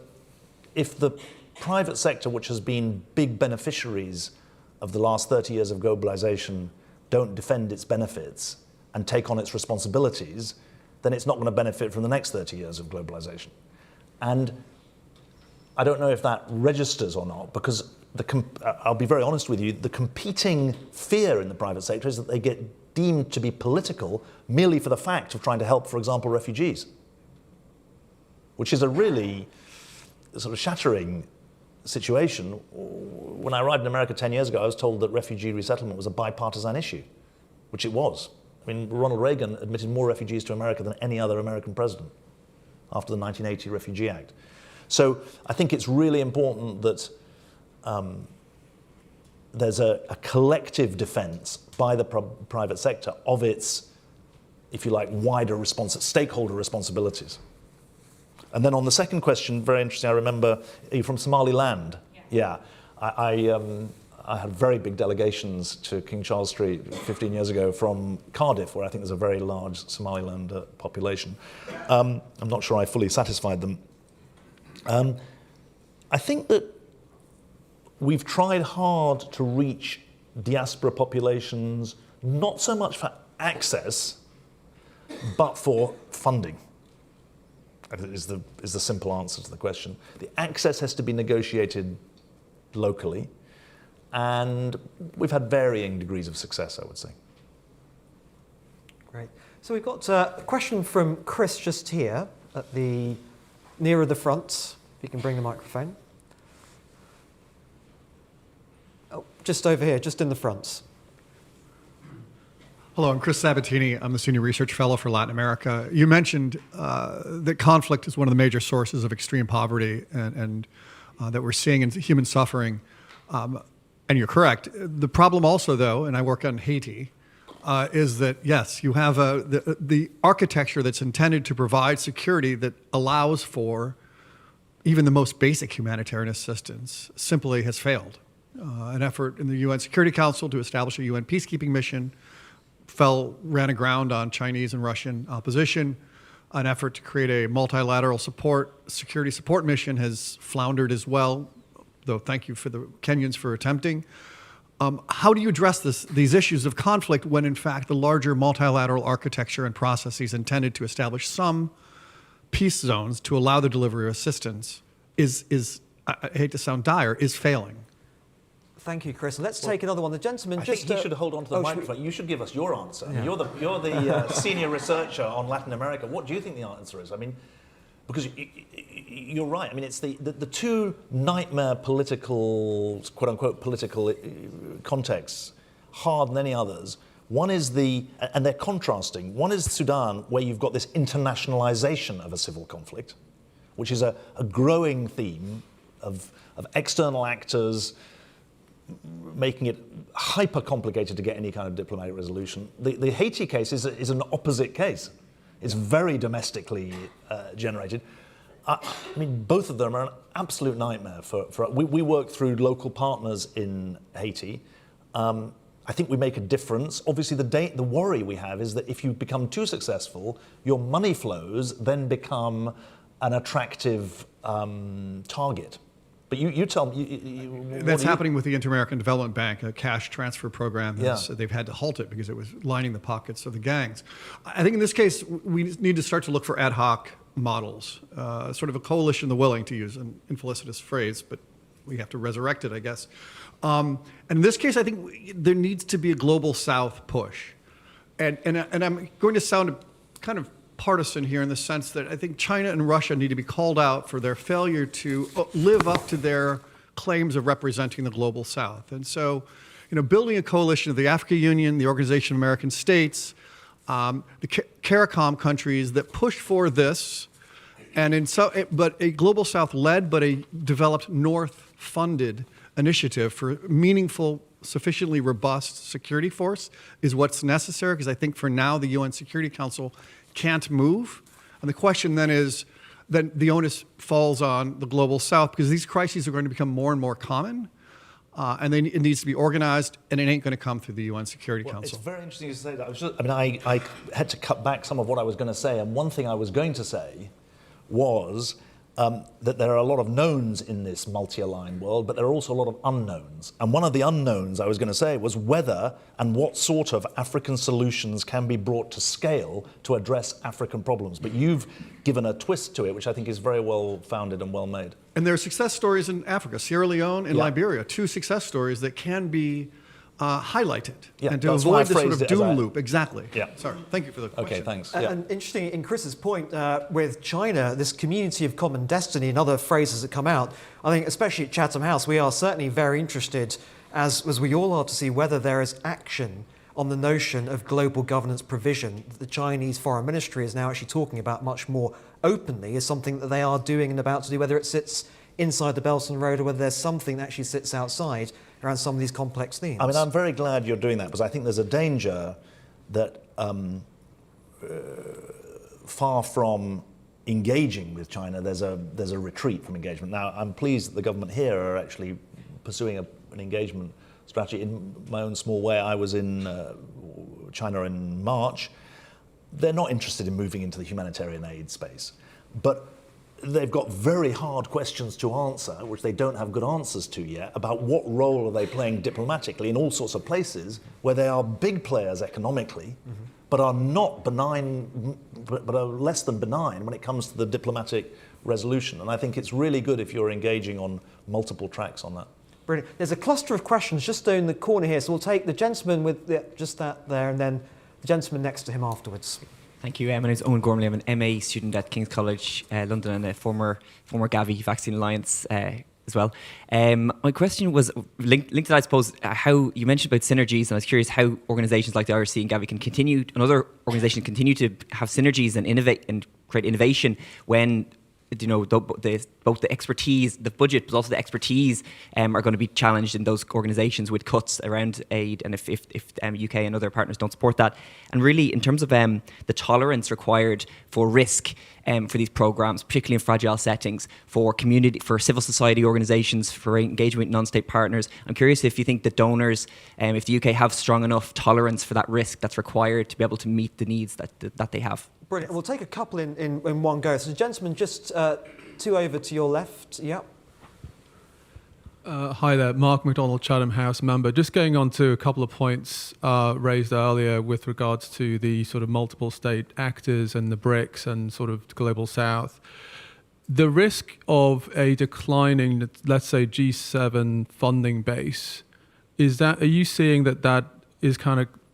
B: if the private sector, which has been big beneficiaries of the last 30 years of globalization, don't defend its benefits and take on its responsibilities, then it's not going to benefit from the next 30 years of globalization. And I don't know if that registers or not, because I'll be very honest with you, the competing fear in the private sector is that they get deemed to be political merely for the fact of trying to help, for example, refugees, which is a really sort of shattering situation. When I arrived in America 10 years ago, I was told that refugee resettlement was a bipartisan issue, which it was. I mean, Ronald Reagan admitted more refugees to America than any other American president after the 1980 Refugee Act. So I think it's really important that there's a collective defense by the private sector of its, if you like, wider stakeholder responsibilities. And then on the second question, very interesting, I remember, are you from Somaliland? Yeah. I had very big delegations to King Charles Street 15 years ago from Cardiff, where I think there's a very large Somaliland population. I'm not sure I fully satisfied them. I think that we've tried hard to reach diaspora populations, not so much for access, but for funding. Is the simple answer to the question. The access has to be negotiated locally, and we've had varying degrees of success, I would say.
A: Great. So we've got a question from Chris just here at nearer the front. If you can bring the microphone. Oh, just over here, just in the front.
H: Hello, I'm Chris Sabatini. I'm the Senior Research Fellow for Latin America. You mentioned that conflict is one of the major sources of extreme poverty and that we're seeing in human suffering. And you're correct. The problem also, though, and I work on Haiti, is that, yes, you have the architecture that's intended to provide security that allows for even the most basic humanitarian assistance simply has failed. An effort in the UN Security Council to establish a UN peacekeeping mission ran aground on Chinese and Russian opposition. An effort to create a multilateral security support mission has floundered as well, though thank you for the Kenyans for attempting. How do you address these issues of conflict when, in fact, the larger multilateral architecture and processes intended to establish some peace zones to allow the delivery of assistance is I hate to sound dire, is failing?
A: Thank you, Chris. Let's take another one. The gentleman
B: I think you should hold on to the microphone. You should give us your answer. Yeah. You're the senior researcher on Latin America. What do you think the answer is? I mean, because you're right. I mean, it's the two nightmare political, quote unquote, political contexts, harder than any others. One is and they're contrasting. One is Sudan, where you've got this internationalization of a civil conflict, which is a growing theme of external actors making it hyper complicated to get any kind of diplomatic resolution. The Haiti case is an opposite case. It's very domestically generated. I mean, both of them are an absolute nightmare we work through local partners in Haiti. I think we make a difference. Obviously, the worry we have is that if you become too successful, your money flows then become an attractive target. But you tell me.
H: That's happening with the Inter-American Development Bank, a cash transfer program.
B: Yeah.
H: They've had to halt it because it was lining the pockets of the gangs. I think in this case, we need to start to look for ad hoc models, sort of a coalition of the willing, to use an infelicitous phrase, but we have to resurrect it, I guess. And in this case, I think there needs to be a global South push. And I'm going to sound kind of partisan here in the sense that I think China and Russia need to be called out for their failure to live up to their claims of representing the global South. And so, building a coalition of the African Union, the Organization of American States, the CARICOM countries that push for this, but a global South led, but a developed North funded initiative for meaningful, sufficiently robust security force is what's necessary, because I think for now the UN Security Council can't move. And the question then is, then the onus falls on the global South, because these crises are going to become more and more common, and it needs to be organized, and it ain't going to come through the UN Security Council.
B: It's very interesting you say that. I had to cut back some of what I was going to say, and one thing I was going to say was that there are a lot of knowns in this multi-aligned world, but there are also a lot of unknowns. And one of the unknowns I was going to say was whether and what sort of African solutions can be brought to scale to address African problems. But you've given a twist to it, which I think is very well founded and well made.
H: And there are success stories in Africa, Sierra Leone and Liberia, 2 success stories that can be highlighted, and to avoid this sort of doom loop. Exactly.
B: Yeah.
H: Sorry. Thank you for the question.
B: Okay, thanks.
A: And interesting, in Chris's point with China, this community of common destiny and other phrases that come out, I think especially at Chatham House, we are certainly very interested, as we all are, to see whether there is action on the notion of global governance provision that the Chinese Foreign Ministry is now actually talking about much more openly as something that they are doing and about to do, whether it sits inside the Belt and Road or whether there's something that actually sits outside around some of these complex themes.
B: I mean, I'm very glad you're doing that, because I think there's a danger that far from engaging with China, there's a retreat from engagement. Now, I'm pleased that the government here are actually pursuing an engagement strategy. In my own small way, I was in China in March. They're not interested in moving into the humanitarian aid space, but they've got very hard questions to answer, which they don't have good answers to yet, about what role are they playing diplomatically in all sorts of places where they are big players economically, but are not benign, but are less than benign when it comes to the diplomatic resolution. And I think it's really good if you're engaging on multiple tracks on that.
A: Brilliant. There's a cluster of questions just in the corner here, so we'll take the gentleman with just that there, and then the gentleman next to him afterwards.
I: Thank you. My name is Owen Gormley. I'm an MA student at King's College London and a former Gavi Vaccine Alliance as well. My question was linked to that, I suppose, how you mentioned about synergies, and I was curious how organisations like the IRC and Gavi can continue, and other organisations continue to have synergies and innovate and create innovation when both the expertise, the budget, but also the expertise are going to be challenged in those organisations with cuts around aid, and if UK and other partners don't support that. And really, in terms of the tolerance required for risk for these programmes, particularly in fragile settings, for civil society organisations, for engagement with non-state partners, I'm curious if you think that donors, if the UK have strong enough tolerance for that risk that's required to be able to meet the needs that they have.
A: Brilliant. We'll take a couple in one go. So, gentlemen, just 2 over to your left. Yep.
J: Hi there, Mark MacDonald, Chatham House member. Just going on to a couple of points raised earlier with regards to the sort of multiple state actors and the BRICS and sort of global South. The risk of a declining, let's say, G7 funding base, are you seeing that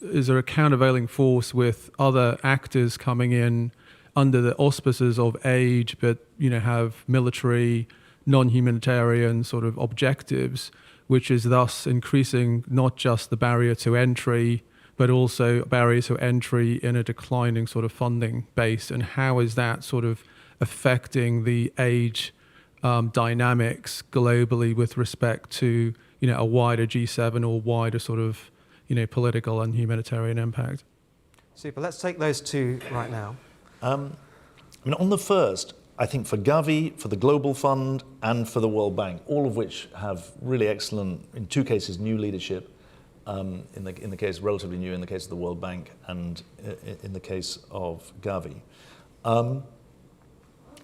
J: is there a countervailing force with other actors coming in under the auspices of aid, but have military, non-humanitarian sort of objectives, which is thus increasing not just the barrier to entry, but also barriers to entry in a declining sort of funding base? And how is that sort of affecting the aid dynamics globally with respect to a wider G7 or wider sort of political and humanitarian impact?
A: Super. Let's take those 2 right now.
B: On the first, I think for Gavi, for the Global Fund, and for the World Bank, all of which have really excellent, in 2 cases, new leadership, in the case, relatively new in the case of the World Bank, and in the case of Gavi.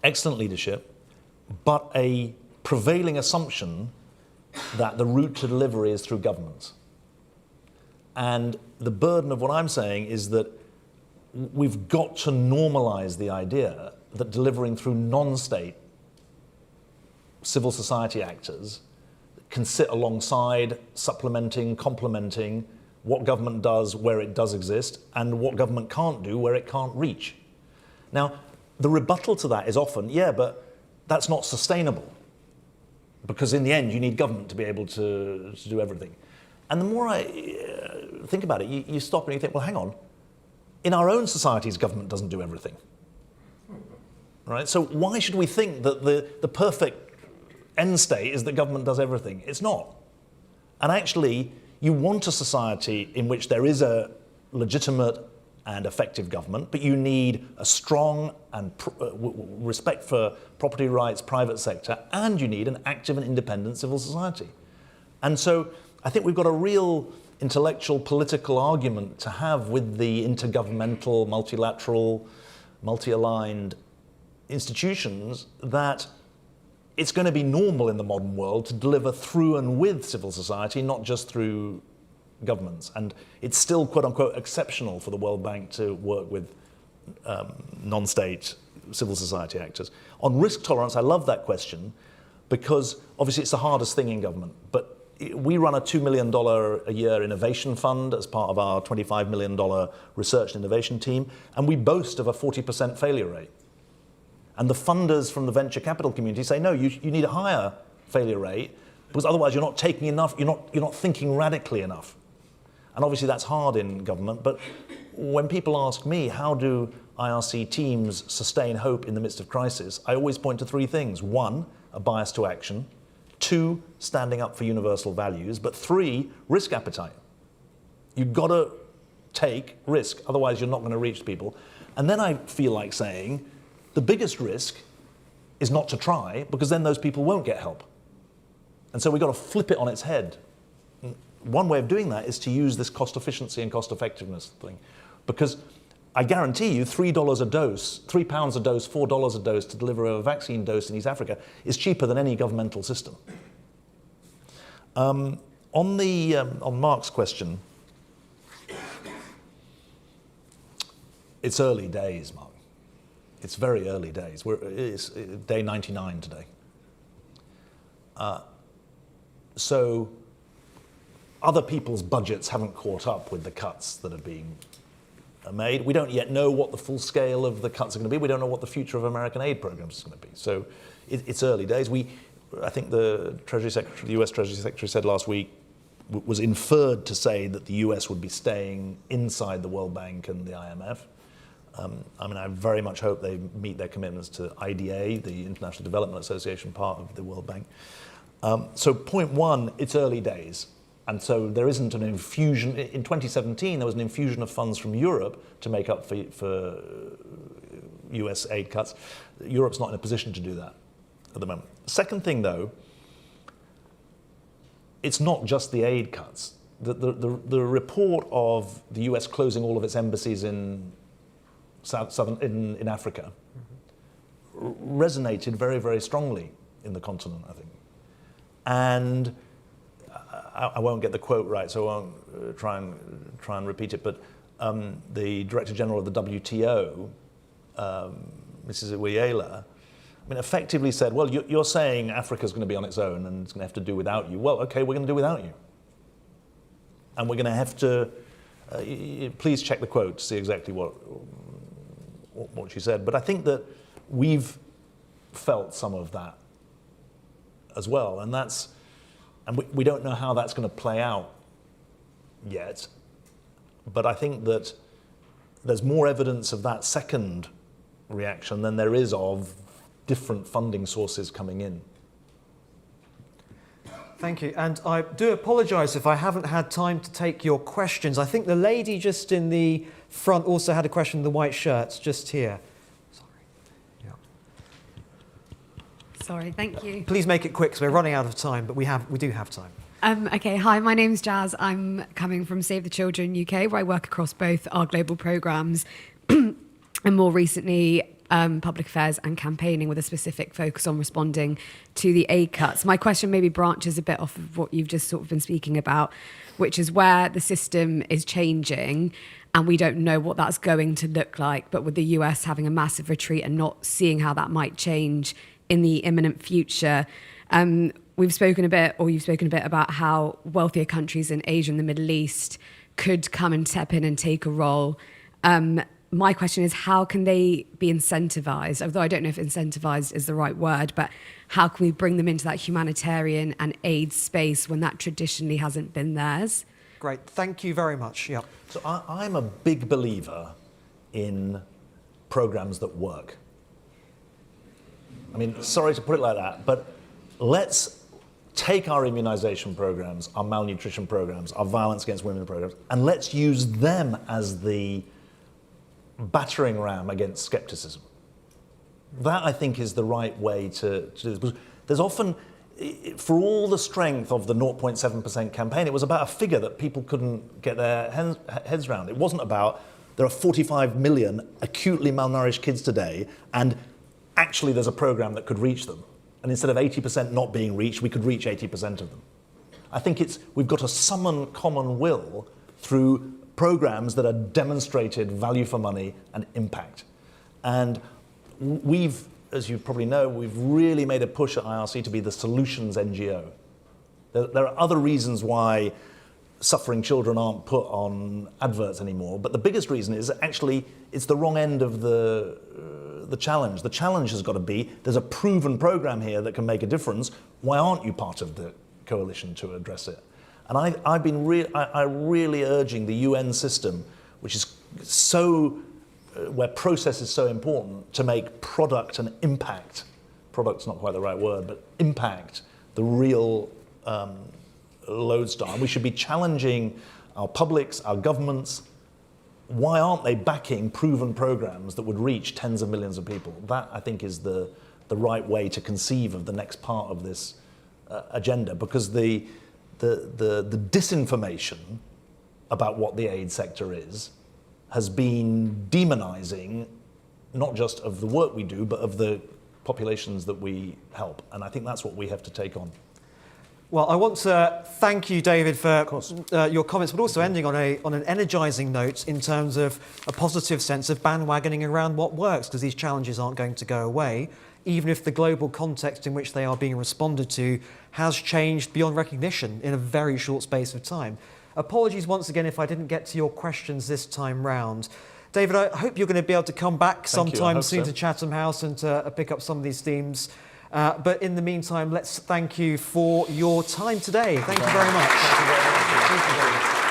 B: Excellent leadership, but a prevailing assumption that the route to delivery is through governments. And the burden of what I'm saying is that we've got to normalize the idea that delivering through non-state civil society actors can sit alongside, supplementing, complementing what government does where it does exist and what government can't do where it can't reach. Now, the rebuttal to that is often, yeah, but that's not sustainable because in the end you need government to be able to do everything. And the more I think about it, you stop and you think, well, hang on. In our own societies, government doesn't do everything. Right? So why should we think that the perfect end state is that government does everything? It's not. And actually, you want a society in which there is a legitimate and effective government, but you need a strong and respect for property rights, private sector, and you need an active and independent civil society. And so I think we've got a real intellectual, political argument to have with the intergovernmental, multilateral, multi-aligned institutions that it's going to be normal in the modern world to deliver through and with civil society, not just through governments. And it's still, quote unquote, exceptional for the World Bank to work with non-state civil society actors. On risk tolerance, I love that question because obviously it's the hardest thing in government. But we run a $2 million a year innovation fund as part of our $25 million research and innovation team, and we boast of a 40% failure rate. And the funders from the venture capital community say, no, you need a higher failure rate because otherwise you're not taking enough, you're not thinking radically enough. And obviously that's hard in government, but when people ask me, how do IRC teams sustain hope in the midst of crisis, I always point to three things. One, a bias to action. Two, standing up for universal values. But three, risk appetite. You've got to take risk, otherwise you're not going to reach people. And then I feel like saying, the biggest risk is not to try, because then those people won't get help. And so we've got to flip it on its head. One way of doing that is to use this cost efficiency and cost effectiveness thing. Because I guarantee you £3 a dose, £3 a dose, $4 a dose to deliver a vaccine dose in East Africa is cheaper than any governmental system. On Mark's question, it's early days, Mark. It's very early days. It's day 99 today. So other people's budgets haven't caught up with the cuts that are being made. We don't yet know what the full scale of the cuts are going to be. We don't know what the future of American aid programs is going to be. So it's early days. I think the US Treasury Secretary said last week, was inferred to say that the US would be staying inside the World Bank and the IMF. I very much hope they meet their commitments to IDA, the International Development Association part of the World Bank. So point one, it's early days. And so there isn't an infusion. In 2017, there was an infusion of funds from Europe to make up for US aid cuts. Europe's not in a position to do that at the moment. Second thing, though, it's not just the aid cuts. The report of the US closing all of its embassies in in Africa resonated very, very strongly in the continent, I think. And I won't get the quote right, so I won't try and repeat it, but the Director General of the WTO, Mrs. Uyela, effectively said, well, you're saying Africa's going to be on its own and it's going to have to do without you. Well, okay, we're going to do without you. And we're going to have to, please check the quote to see exactly what she said. But I think that we've felt some of that as well. And we don't know how that's going to play out yet. But I think that there's more evidence of that second reaction than there is of different funding sources coming in.
A: Thank you. And I do apologise if I haven't had time to take your questions. I think the lady just in the front also had a question in the white shirts, just here. Sorry. Yeah.
K: Sorry, thank you.
A: Please make it quick, because we're running out of time, but we do have time.
K: Okay, hi, my name's Jazz. I'm coming from Save the Children UK, where I work across both our global programmes and more recently public affairs and campaigning with a specific focus on responding to the aid cuts. My question maybe branches a bit off of what you've just sort of been speaking about, which is where the system is changing and we don't know what that's going to look like, but with the US having a massive retreat and not seeing how that might change in the imminent future. You've spoken a bit about how wealthier countries in Asia and the Middle East could come and step in and take a role. My question is, how can they be incentivized? Although I don't know if incentivized is the right word, but how can we bring them into that humanitarian and aid space when that traditionally hasn't been theirs?
A: Great, thank you very much. Yep.
B: So I'm a big believer in programs that work. I mean, sorry to put it like that, but let's take our immunization programs, our malnutrition programs, our violence against women programs, and let's use them as the battering ram against skepticism. That, I think, is the right way to do this. There's often, for all the strength of the 0.7% campaign, it was about a figure that people couldn't get their heads around. It wasn't about, there are 45 million acutely malnourished kids today, and actually there's a program that could reach them. And instead of 80% not being reached, we could reach 80% of them. I think we've got to summon common will through programs that are demonstrated value for money and impact. And we've, as you probably know, we've really made a push at IRC to be the solutions NGO. There are other reasons why suffering children aren't put on adverts anymore, but the biggest reason is actually it's the wrong end of the challenge. The challenge has got to be, there's a proven program here that can make a difference. Why aren't you part of the coalition to address it? And I've been really urging the UN system, which is so, where process is so important, to make product and impact, product's not quite the right word, but impact, the real lodestar. And we should be challenging our publics, our governments. Why aren't they backing proven programs that would reach tens of millions of people? That, I think, is the right way to conceive of the next part of this agenda, because the disinformation about what the aid sector is has been demonizing not just of the work we do, but of the populations that we help. And I think that's what we have to take on.
A: Well, I want to thank you, David, for your comments, but also ending on an energising note in terms of a positive sense of bandwagoning around what works, because these challenges aren't going to go away, even if the global context in which they are being responded to has changed beyond recognition in a very short space of time. Apologies once again if I didn't get to your questions this time round. David, I hope you're going to be able to come back sometime soon to Chatham House and to pick up some of these themes. But in the meantime, let's thank you for your time today. Thank you very much.
B: Thank you very much.